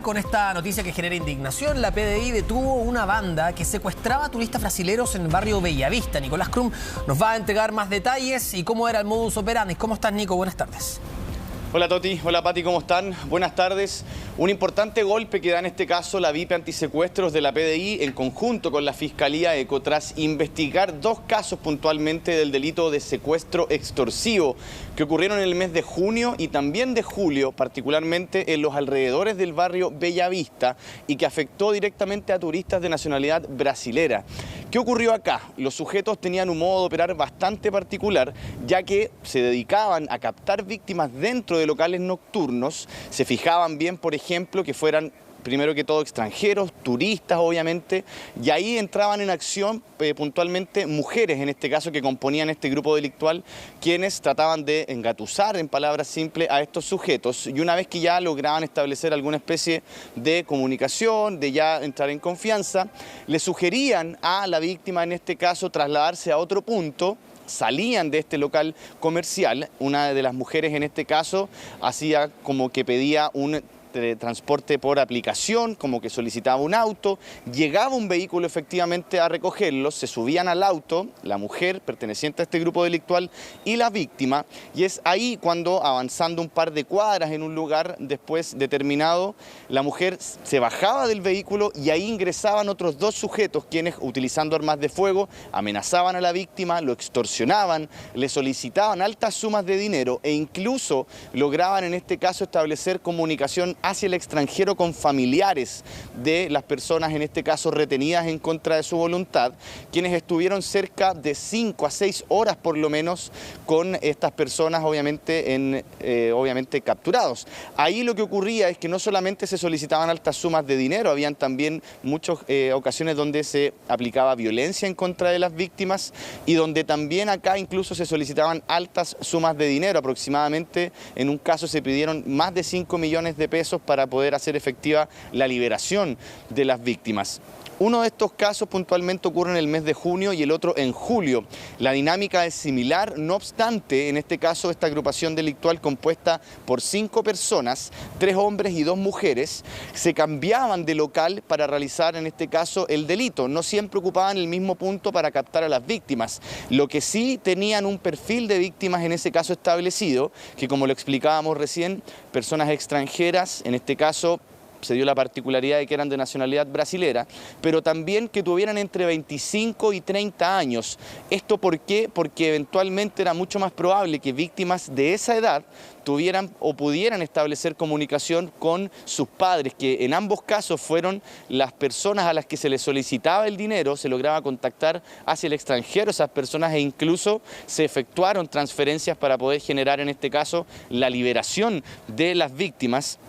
con esta noticia que genera indignación. La PDI detuvo una banda que secuestraba turistas brasileros en el barrio Bellavista. Nicolás Krum nos va a entregar más detalles y cómo era el modus operandi. ¿Cómo estás, Nico? Buenas tardes. Hola Toti, hola Pati, ¿cómo están? Buenas tardes. Un importante golpe que da en este caso la VIP Antisecuestros de la PDI en conjunto con la Fiscalía ECO tras investigar dos casos puntualmente del delito de secuestro extorsivo que ocurrieron en el mes de junio y también de julio, particularmente en los alrededores del barrio Bellavista y que afectó directamente a turistas de nacionalidad brasilera. ¿Qué ocurrió acá? Los sujetos tenían un modo de operar bastante particular, ya que se dedicaban a captar víctimas dentro de locales nocturnos. Se fijaban bien, por ejemplo, que fueran primero que todo extranjeros, turistas obviamente, y ahí entraban en acción puntualmente mujeres, en este caso, que componían este grupo delictual, quienes trataban de engatusar, en palabras simples, a estos sujetos, y una vez que ya lograban establecer alguna especie de comunicación, de ya entrar en confianza, le sugerían a la víctima, en este caso, trasladarse a otro punto. Salían de este local comercial, una de las mujeres en este caso hacía como que pedía un transporte por aplicación, como que solicitaba un auto, llegaba un vehículo efectivamente a recogerlos, se subían al auto, la mujer perteneciente a este grupo delictual y la víctima, y es ahí cuando, avanzando un par de cuadras en un lugar después determinado, la mujer se bajaba del vehículo y ahí ingresaban otros dos sujetos quienes, utilizando armas de fuego, amenazaban a la víctima, lo extorsionaban, le solicitaban altas sumas de dinero e incluso lograban en este caso establecer comunicación hacia el extranjero con familiares de las personas, en este caso retenidas en contra de su voluntad, quienes estuvieron cerca de 5 a 6 horas por lo menos con estas personas obviamente capturados. Ahí lo que ocurría es que no solamente se solicitaban altas sumas de dinero, habían también muchas ocasiones donde se aplicaba violencia en contra de las víctimas y donde también acá incluso se solicitaban altas sumas de dinero, aproximadamente en un caso se pidieron más de 5 millones de pesos para poder hacer efectiva la liberación de las víctimas. Uno de estos casos puntualmente ocurre en el mes de junio y el otro en julio. La dinámica es similar, no obstante, en este caso esta agrupación delictual compuesta por 5 personas, 3 hombres y 2 mujeres, se cambiaban de local para realizar en este caso el delito. No siempre ocupaban el mismo punto para captar a las víctimas. Lo que sí tenían un perfil de víctimas en ese caso establecido, que como lo explicábamos recién, personas extranjeras, en este caso se dio la particularidad de que eran de nacionalidad brasilera, pero también que tuvieran entre 25 y 30 años. ¿Esto por qué? Porque eventualmente era mucho más probable que víctimas de esa edad tuvieran o pudieran establecer comunicación con sus padres, que en ambos casos fueron las personas a las que se les solicitaba el dinero, se lograba contactar hacia el extranjero esas personas e incluso se efectuaron transferencias para poder generar en este caso la liberación de las víctimas.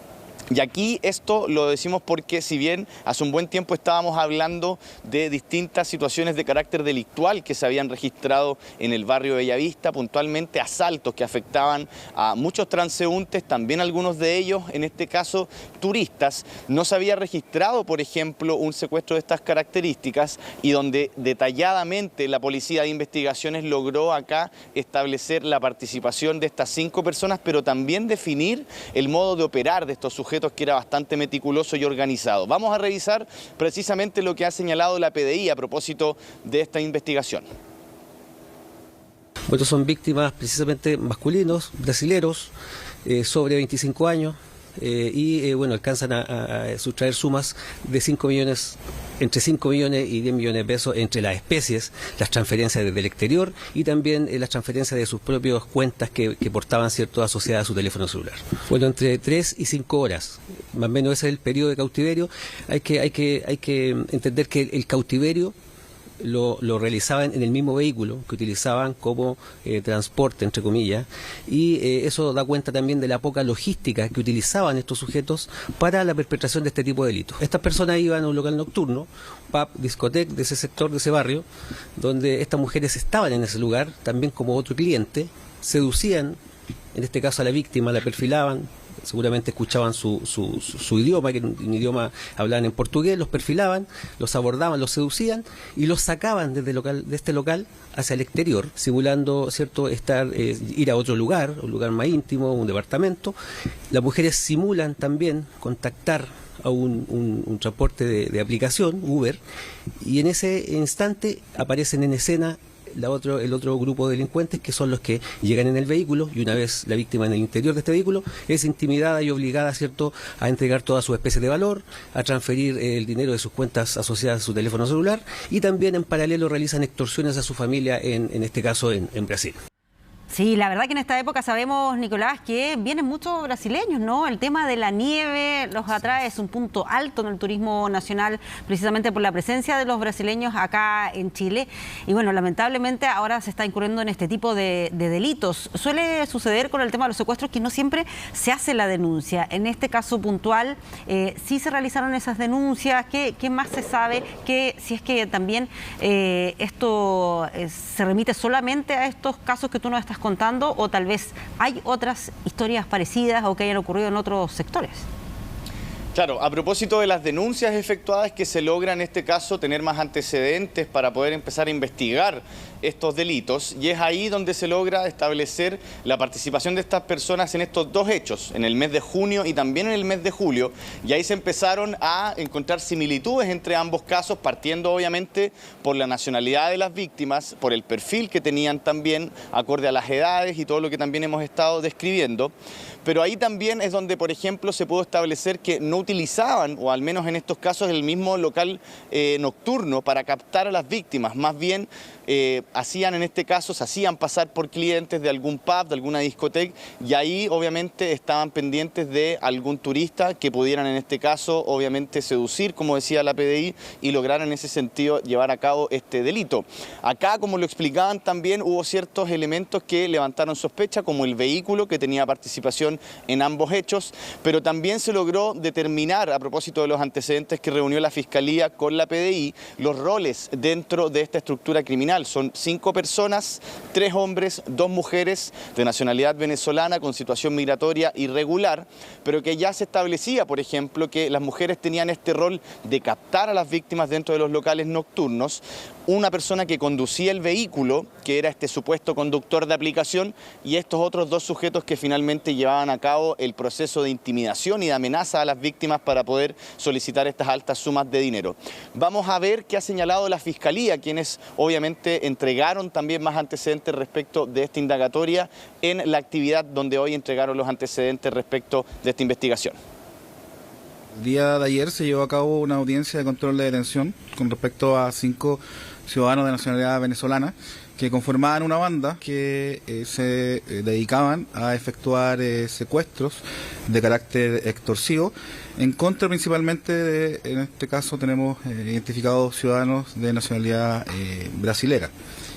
Y aquí esto lo decimos porque si bien hace un buen tiempo estábamos hablando de distintas situaciones de carácter delictual que se habían registrado en el barrio Bellavista, puntualmente asaltos que afectaban a muchos transeúntes, también algunos de ellos, en este caso turistas, no se había registrado, por ejemplo, un secuestro de estas características y donde detalladamente la Policía de Investigaciones logró acá establecer la participación de estas 5 personas, pero también definir el modo de operar de estos sujetos, que era bastante meticuloso y organizado. Vamos a revisar precisamente lo que ha señalado la PDI a propósito de esta investigación. Estos son víctimas precisamente masculinos, brasileros, sobre 25 años, bueno, alcanzan a sustraer sumas de 5 millones, entre 5 millones y 10 millones de pesos entre las especies, las transferencias desde el exterior y también las transferencias de sus propias cuentas que portaban, ¿cierto?, asociadas a su teléfono celular. Bueno, entre 3 y 5 horas, más o menos ese es el periodo de cautiverio. Hay que entender que el cautiverio lo realizaban en el mismo vehículo que utilizaban como transporte, entre comillas, y eso da cuenta también de la poca logística que utilizaban estos sujetos para la perpetración de este tipo de delitos. Estas personas iban a un local nocturno, pub, discoteca de ese sector, de ese barrio, donde estas mujeres estaban en ese lugar, también como otro cliente, seducían, en este caso a la víctima, la perfilaban, seguramente escuchaban su idioma, que era un idioma hablaban en portugués, los perfilaban, los abordaban, los seducían y los sacaban de este local hacia el exterior, simulando, ¿cierto?, ir a otro lugar, un lugar más íntimo, un departamento. Las mujeres simulan también contactar a un transporte de aplicación, Uber, y en ese instante aparecen en escena el otro grupo de delincuentes, que son los que llegan en el vehículo, y una vez la víctima en el interior de este vehículo es intimidada y obligada, ¿cierto?, a entregar todas sus especies de valor, a transferir el dinero de sus cuentas asociadas a su teléfono celular, y también en paralelo realizan extorsiones a su familia, en este caso en Brasil. Sí, la verdad que en esta época sabemos, Nicolás, que vienen muchos brasileños, ¿no? El tema de la nieve los atrae, es un punto alto en el turismo nacional, precisamente por la presencia de los brasileños acá en Chile. Y bueno, lamentablemente ahora se está incurriendo en este tipo de delitos. Suele suceder con el tema de los secuestros que no siempre se hace la denuncia. En este caso puntual, sí se realizaron esas denuncias. ¿Qué más se sabe? Si es que también esto se remite solamente a estos casos que tú nos estás contando, o tal vez hay otras historias parecidas o que hayan ocurrido en otros sectores. Claro, a propósito de las denuncias efectuadas, que se logra en este caso tener más antecedentes para poder empezar a investigar estos delitos, y es ahí donde se logra establecer la participación de estas personas en estos dos hechos, en el mes de junio y también en el mes de julio, y ahí se empezaron a encontrar similitudes entre ambos casos, partiendo obviamente por la nacionalidad de las víctimas, por el perfil que tenían también, acorde a las edades y todo lo que también hemos estado describiendo. Pero ahí también es donde, por ejemplo, se pudo establecer que no utilizaban, o al menos en estos casos, el mismo local nocturno para captar a las víctimas. Más bien hacían, en este caso, se hacían pasar por clientes de algún pub, de alguna discoteca, y ahí obviamente estaban pendientes de algún turista que pudieran, en este caso, obviamente seducir, como decía la PDI, y lograr en ese sentido llevar a cabo este delito. Acá, como lo explicaban también, hubo ciertos elementos que levantaron sospecha, como el vehículo, que tenía participación en ambos hechos, pero también se logró determinar, a propósito de los antecedentes que reunió la Fiscalía con la PDI, los roles dentro de esta estructura criminal. Son 5 personas, 3 hombres, 2 mujeres de nacionalidad venezolana con situación migratoria irregular, pero que ya se establecía, por ejemplo, que las mujeres tenían este rol de captar a las víctimas dentro de los locales nocturnos, una persona que conducía el vehículo, que era este supuesto conductor de aplicación, y estos otros 2 sujetos que finalmente llevaban a cabo el proceso de intimidación y de amenaza a las víctimas para poder solicitar estas altas sumas de dinero. Vamos a ver qué ha señalado la Fiscalía, quienes obviamente entregaron también más antecedentes respecto de esta indagatoria en la actividad donde hoy entregaron los antecedentes respecto de esta investigación. El día de ayer se llevó a cabo una audiencia de control de detención con respecto a 5 ciudadanos de nacionalidad venezolana que conformaban una banda que se dedicaban a efectuar secuestros de carácter extorsivo en contra principalmente de, en este caso tenemos identificados ciudadanos de nacionalidad brasilera,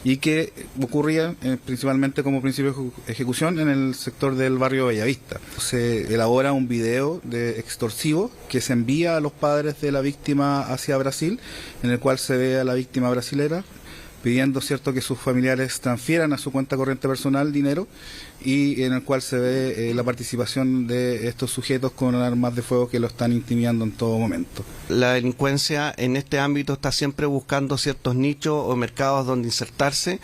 y que ocurrían principalmente como principio de ejecución en el sector del barrio Bellavista. Se elabora un video de extorsivo que se envía a los padres de la víctima hacia Brasil, en el cual se ve a la víctima brasilera pidiendo, cierto, que sus familiares transfieran a su cuenta corriente personal dinero, y en el cual se ve la participación de estos sujetos con armas de fuego que lo están intimidando en todo momento. La delincuencia en este ámbito está siempre buscando ciertos nichos o mercados donde insertarse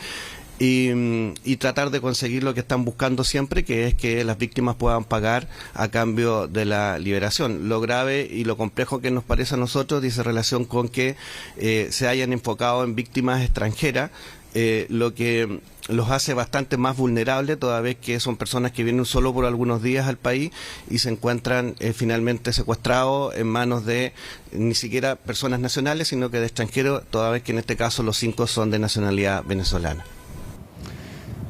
y tratar de conseguir lo que están buscando siempre, que es que las víctimas puedan pagar a cambio de la liberación. Lo grave y lo complejo que nos parece a nosotros dice relación con que se hayan enfocado en víctimas extranjeras, lo que los hace bastante más vulnerables, toda vez que son personas que vienen solo por algunos días al país y se encuentran finalmente secuestrados en manos de ni siquiera personas nacionales, sino que de extranjeros, toda vez que en este caso los 5 son de nacionalidad venezolana.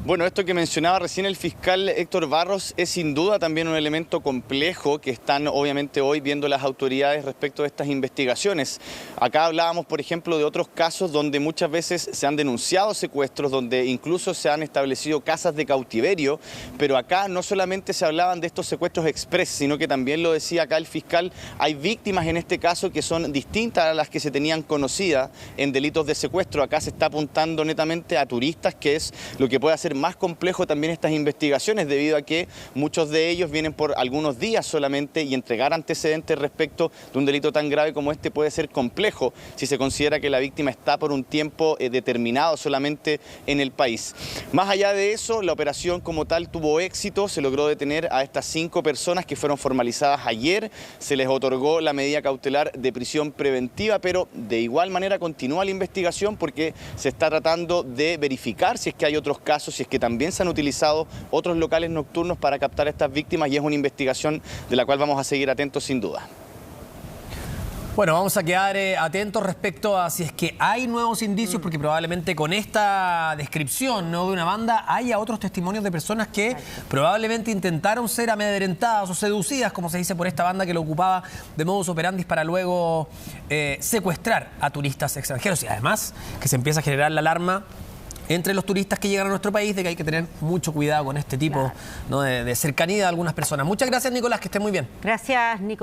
Bueno, esto que mencionaba recién el fiscal Héctor Barros es sin duda también un elemento complejo que están obviamente hoy viendo las autoridades respecto de estas investigaciones. Acá hablábamos, por ejemplo, de otros casos donde muchas veces se han denunciado secuestros, donde incluso se han establecido casas de cautiverio, pero acá no solamente se hablaban de estos secuestros express, sino que también lo decía acá el fiscal, hay víctimas en este caso que son distintas a las que se tenían conocidas en delitos de secuestro. Acá se está apuntando netamente a turistas, que es lo que puede hacer más complejo también estas investigaciones, debido a que muchos de ellos vienen por algunos días solamente, y entregar antecedentes respecto de un delito tan grave como este puede ser complejo si se considera que la víctima está por un tiempo determinado solamente en el país. Más allá de eso, la operación como tal tuvo éxito, se logró detener a estas 5 personas que fueron formalizadas ayer, se les otorgó la medida cautelar de prisión preventiva, pero de igual manera continúa la investigación porque se está tratando de verificar si es que hay otros casos, si es que también se han utilizado otros locales nocturnos para captar a estas víctimas, y es una investigación de la cual vamos a seguir atentos sin duda. Bueno, vamos a quedar atentos respecto a si es que hay nuevos indicios, porque probablemente con esta descripción, ¿no?, de una banda haya otros testimonios de personas que probablemente intentaron ser amedrentadas o seducidas, como se dice, por esta banda que lo ocupaba de modus operandi para luego secuestrar a turistas extranjeros. Y además que se empieza a generar la alarma entre los turistas que llegan a nuestro país de que hay que tener mucho cuidado con este tipo, ¿no?, de cercanía de algunas personas. Muchas gracias, Nicolás, que esté muy bien. Gracias, Nicolás.